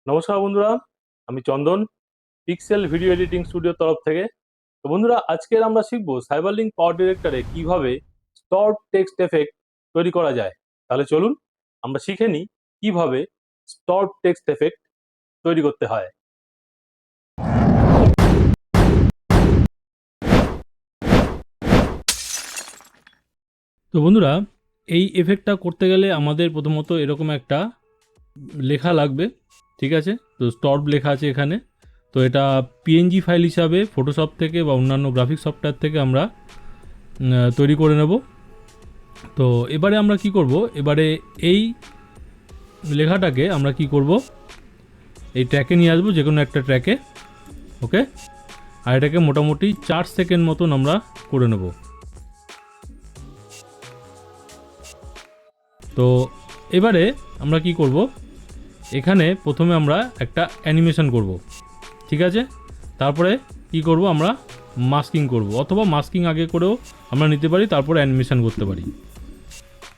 নমস্কার বন্ধুরা, আমি চন্দন, পিক্সেল ভিডিও এডিটিং স্টুডিওর তরফ থেকে। তো বন্ধুরা, আজকের আমরা শিখবো সাইবারলিংক পাওয়ার ডিরেক্টরে কিভাবে স্টর্ড টেক্সট এফেক্ট তৈরি করা যায়। তাহলে চলুন আমরা শিখে নিই কিভাবে স্টর্ড টেক্সট এফেক্ট তৈরি করতে হয়। তো বন্ধুরা, এই এফেক্টটা করতে গেলে আমাদের প্রথমত এরকম একটা লেখা লাগবে, ঠিক আছে? তো স্টর্ব লেখা আছে এখানে। তো এটা পিএনজি ফাইল হিসাবে ফটোশপ থেকে বা অন্যান্য গ্রাফিক সফটওয়্যার থেকে আমরা তৈরি করে নেব। তো এবারে আমরা কি করব, এবারে এই লেখাটাকে আমরা কি করব, এই ট্র্যাকে নিয়ে আসবো, যে কোনো একটা ট্র্যাকে। ওকে, আর এটাকে মোটামুটি 4 সেকেন্ড মতন আমরা করে নেব। তো এবারে আমরা কি করব, এখানে প্রথমে আমরা একটা অ্যানিমেশন করব, ঠিক আছে? তারপরে কি করব, আমরা মাস্কিং করব, অথবা মাস্কিং আগে করেও আমরা নিতে পারি, তারপরে অ্যানিমেশন করতে পারি।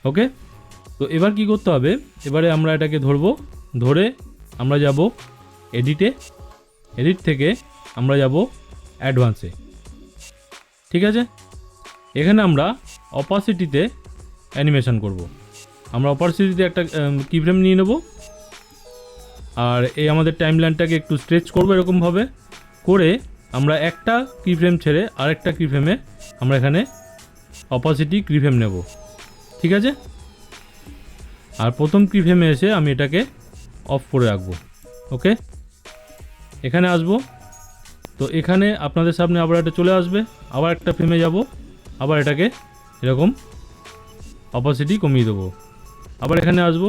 ওকে, তো এবার কি করতে হবে, এবারে আমরা এটাকে ধরে আমরা যাব এডিটে, এডিট থেকে আমরা যাব অ্যাডভান্সে, ঠিক আছে? এখানে আমরা অপাসিটিতে অ্যানিমেশন করব। আমরা অপাসিটিতে একটা কিফ্রেম নিয়ে নেব, আর এই আমাদের টাইমলাইনটাকে একটু স্ট্রেচ করব এরকমভাবে করে। আমরা একটা কিফ্রেম ছেড়ে আরেকটা কিফ্রেমে আমরা এখানে অপাসিটি কিফ্রেম নেব, ঠিক আছে? আর প্রথম কিফ্রেমে এসে আমি এটাকে অফ করে রাখবো। ওকে, এখানে আসব, তো এখানে আপনাদের সামনে আবার এটা চলে আসবে, আবার একটা ফ্রেমে যাব, আবার এটাকে এরকম অপাসিটি কমিয়ে দেবো, আবার এখানে আসব,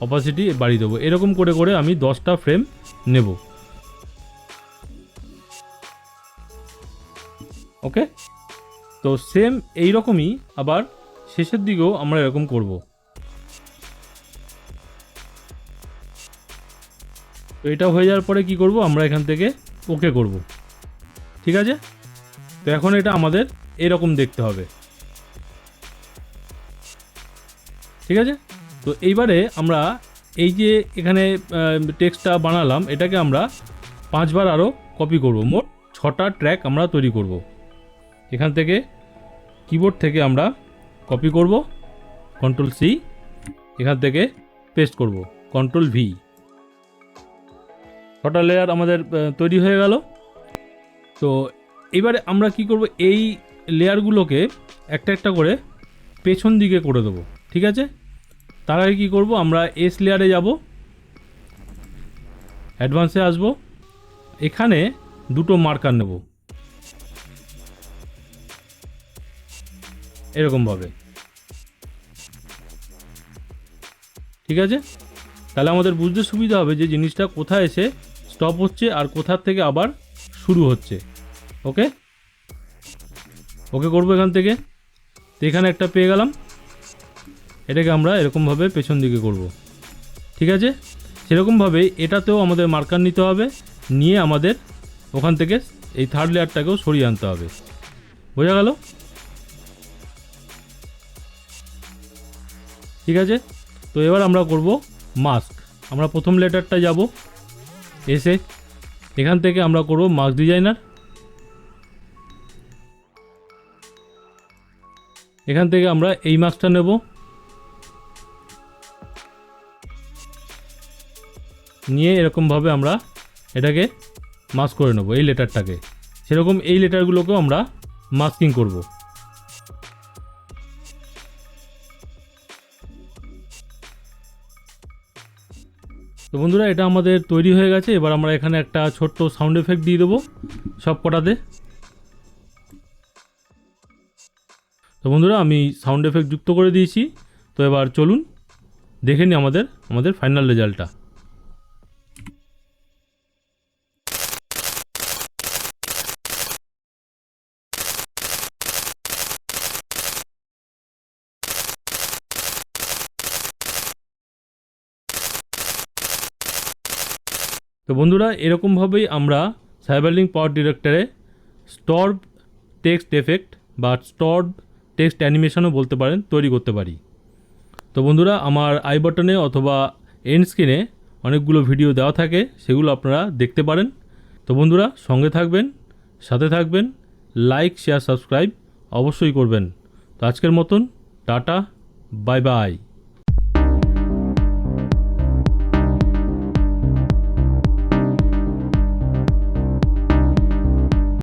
অপাসিটি বাড়িয়ে দেবো। এরকম করে করে আমি 10টা ফ্রেম নেব। ওকে, তো সেম এই রকমই আবার শেষের দিকেও আমরা এরকম করব। তো এটা হয়ে যাওয়ার পরে কি করব, আমরা এখান থেকে ওকে করব, ঠিক আছে? তো এখন এটা আমাদের এরকম দেখতে হবে, ঠিক আছে? তো এইবারে আমরা এই যে এখানে টেক্সটটা বানালাম, এটাকে আমরা 5বার আরও কপি করব। মোট 6টা ট্র্যাক আমরা তৈরি করব। এখান থেকে কিবোর্ড থেকে আমরা কপি করব, কন্ট্রোল সি, এখান থেকে পেস্ট করব, কন্ট্রোল ভি। 6টা লেয়ার আমাদের তৈরি হয়ে গেল। তো এবারে আমরা কি করব, এই লেয়ারগুলোকে একটা একটা করে পেছন দিকে করে দেবো, ঠিক আছে? তার আগে কী করব, আমরা এস লেয়ারে যাব, অ্যাডভান্সে আসব, এখানে দুটো মার্কার নেব এরকমভাবে, ঠিক আছে? তাহলে আমাদের বুঝতে সুবিধা হবে যে জিনিসটা কোথায় এসে স্টপ হচ্ছে আর কোথার থেকে আবার শুরু হচ্ছে। ওকে, ওকে করবো এখান থেকে। তো এখানে একটা পেয়ে গেলাম, এটাকে আমরা এরকমভাবে পেছন দিকে করব, ঠিক আছে? সেরকমভাবেই এটাতেও আমাদের মার্কার নিতে হবে, নিয়ে আমাদের ওখান থেকে এই থার্ড লেয়ারটাকেও সরিয়ে আনতে হবে। বোঝা গেল? ঠিক আছে, তো এবার আমরা করব মাস্ক। আমরা প্রথম লেটারটা যাব, এসে এখান থেকে আমরা করব মাস্ক ডিজাইনার। এখান থেকে আমরা এই মাস্কটা নেব, নিয়ে এরকমভাবে আমরা এটাকে মাস্ক করে নেব এই লেটারটাকে। সেরকম এই লেটারগুলোকেও আমরা মাস্কিং করব। তো বন্ধুরা, এটা আমাদের তৈরি হয়ে গেছে। এবার আমরা এখানে একটা ছোট্ট সাউন্ড এফেক্ট দিয়ে দেবো সব কটাতে। তো বন্ধুরা, আমি সাউন্ড এফেক্ট যুক্ত করে দিয়েছি। তো এবার চলুন দেখে নিই আমাদের ফাইনাল রেজাল্টটা। তো বন্ধুরা, এরকমভাবেই আমরা সাইবারলিংক পাওয়ার ডিরেক্টরে স্টর্ব টেক্সট এফেক্ট বা স্টর্ব টেক্সট অ্যানিমেশনও বলতে পারেন, তৈরি করতে পারি। তো বন্ধুরা, আমার আই বাটনে অথবা এন্ড স্ক্রিনে অনেকগুলো ভিডিও দেওয়া থাকে, সেগুলো আপনারা দেখতে পারেন। তো বন্ধুরা, সঙ্গে থাকবেন, সাথে থাকবেন, লাইক শেয়ার সাবস্ক্রাইব অবশ্যই করবেন। তো আজকের মতন টাটা, বাই বাই।